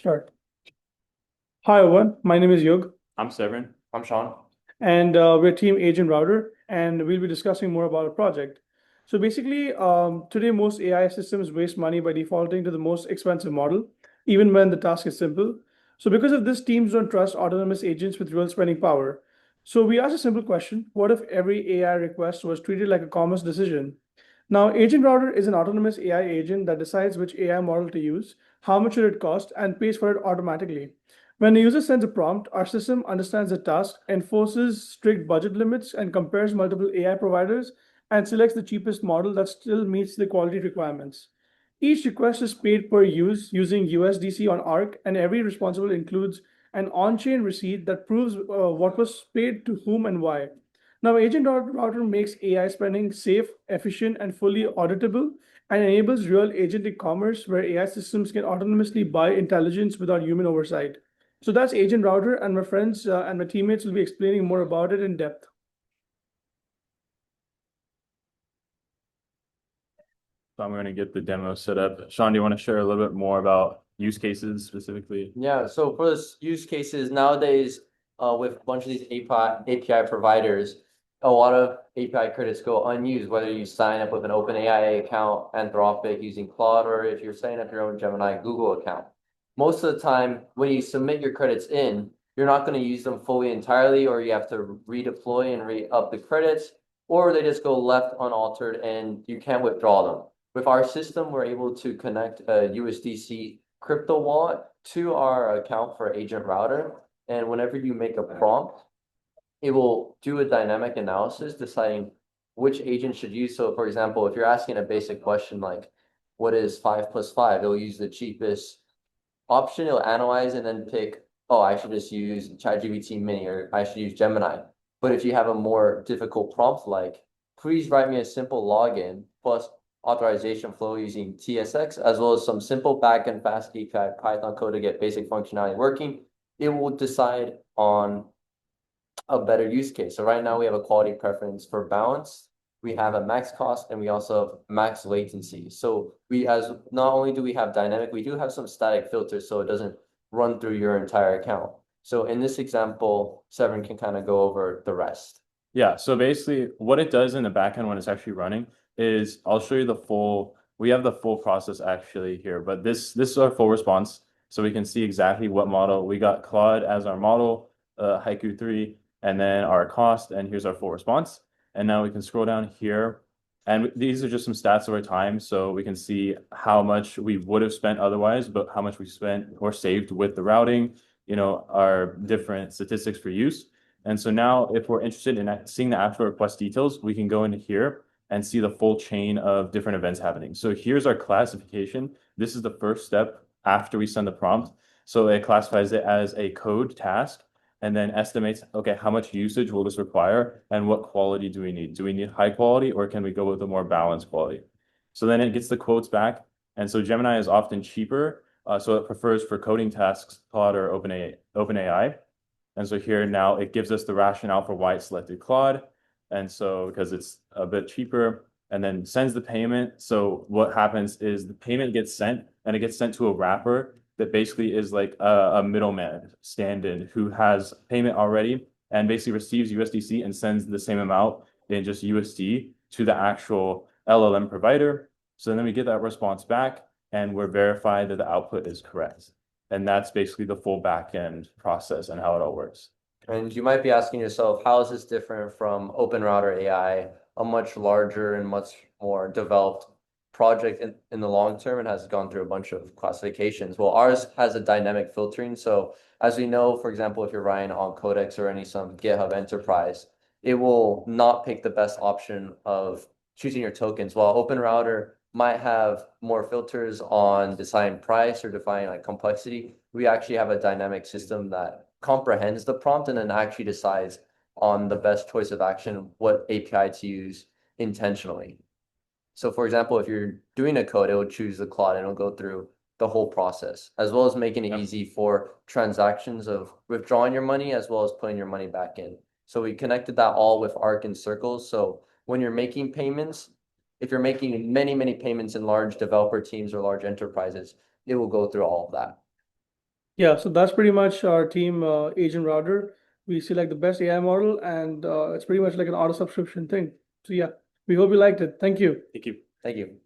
Sure. Hi, everyone. My name is Yug, I'm Severin. I'm Sean. and we're Team AgentRouter, and we'll be discussing more about a project. So basically, today most AI systems waste money by defaulting to the most expensive model, even when the task is simple. So because of this, teams don't trust autonomous agents with real spending power. So we asked a simple question: what if every AI request was treated like a commerce decision? Now, AgentRouter is an autonomous AI agent that decides which AI model to use, how much should it cost, and pays for it automatically. When the user sends a prompt, our system understands the task, enforces strict budget limits, and compares multiple AI providers and selects the cheapest model that still meets the quality requirements. Each request is paid per use using USDC on Arc, and every responsible includes an on chain receipt that proves what was paid to whom and why. Now, Agent Router makes AI spending safe, efficient, and fully auditable, and enables real agentic commerce where AI systems can autonomously buy intelligence without human oversight. So that's Agent Router, and my friends and my teammates will be explaining more about it in depth. So I'm going to get the demo set up. Sean, do you want to share a little bit more about use cases specifically? Yeah, so for this use cases nowadays, with a bunch of these API providers, a lot of API credits go unused, whether you sign up with an OpenAI account, Anthropic using Claude, or if you're setting up your own Gemini Google account. Most of the time, when you submit your credits in, you're not going to use them fully entirely, or you have to redeploy and re-up the credits, or they just go left unaltered and you can't withdraw them. With our system, we're able to connect a USDC crypto wallet to our account for AgentRouter. And whenever you make a prompt, it will do a dynamic analysis deciding which agent should use. So for example, if you're asking a basic question like, what is 5 plus 5? It'll use the cheapest option. It'll analyze and then pick, oh, I should just use ChatGPT Mini or I should use Gemini. But if you have a more difficult prompt like, please write me a simple login plus authorization flow using TSX, as well as some simple backend fast API Python code to get basic functionality working, it will decide on a better use case. So right now we have a quality preference for balance. We have a max cost and we also have max latency. So we as not only do we have dynamic, we do have some static filters so it doesn't run through your entire account. So in this example, Severin can kind of go over the rest. Yeah, so basically what it does in the backend when it's actually running is I'll show you we have the full process actually here, but this is our full response. So we can see exactly what model. We got Claude as our model, Haiku 3, and then our cost, and here's our full response. And now we can scroll down here, and these are just some stats over time, so we can see how much we would have spent otherwise, but how much we spent or saved with the routing, our different statistics for use. And so now if we're interested in seeing the actual request details, we can go into here and see the full chain of different events happening. So here's our classification. This is the first step after we send the prompt. So it classifies it as a code task and then estimates, okay, how much usage will this require and what quality do we need? Do we need high quality or can we go with a more balanced quality? So then it gets the quotes back. And so Gemini is often cheaper. So it prefers for coding tasks, Claude or OpenAI. And so here now it gives us the rationale for why it selected Claude. And so because it's a bit cheaper and then sends the payment. So what happens is the payment gets sent and it gets sent to a wrapper that basically is like a middleman stand-in who has payment already and basically receives USDC and sends the same amount in just USD to the actual LLM provider. So then we get that response back and we're verified that the output is correct. And that's basically the full backend process and how it all works. And you might be asking yourself, how is this different from OpenRouter AI, a much larger and much more developed project in the long term and has gone through a bunch of classifications? Well, ours has a dynamic filtering. So as we know, for example, if you're writing on Codex or some GitHub Enterprise, it will not pick the best option of choosing your tokens, while OpenRouter might have more filters on deciding price or defining like complexity. We actually have a dynamic system that comprehends the prompt and then actually decides on the best choice of action, what API to use intentionally. So for example, if you're doing a code, it will choose the Claude and it'll go through the whole process, as well as making it easy for transactions of withdrawing your money as well as putting your money back in. So we connected that all with Arc and Circles. So when you're making payments, if you're making many payments in large developer teams or large enterprises, it will go through all of that. Yeah, so that's pretty much our team, AgentRouter. We select the best AI model, and it's pretty much like an auto subscription thing. So yeah, we hope you liked it. Thank you. Thank you. Thank you.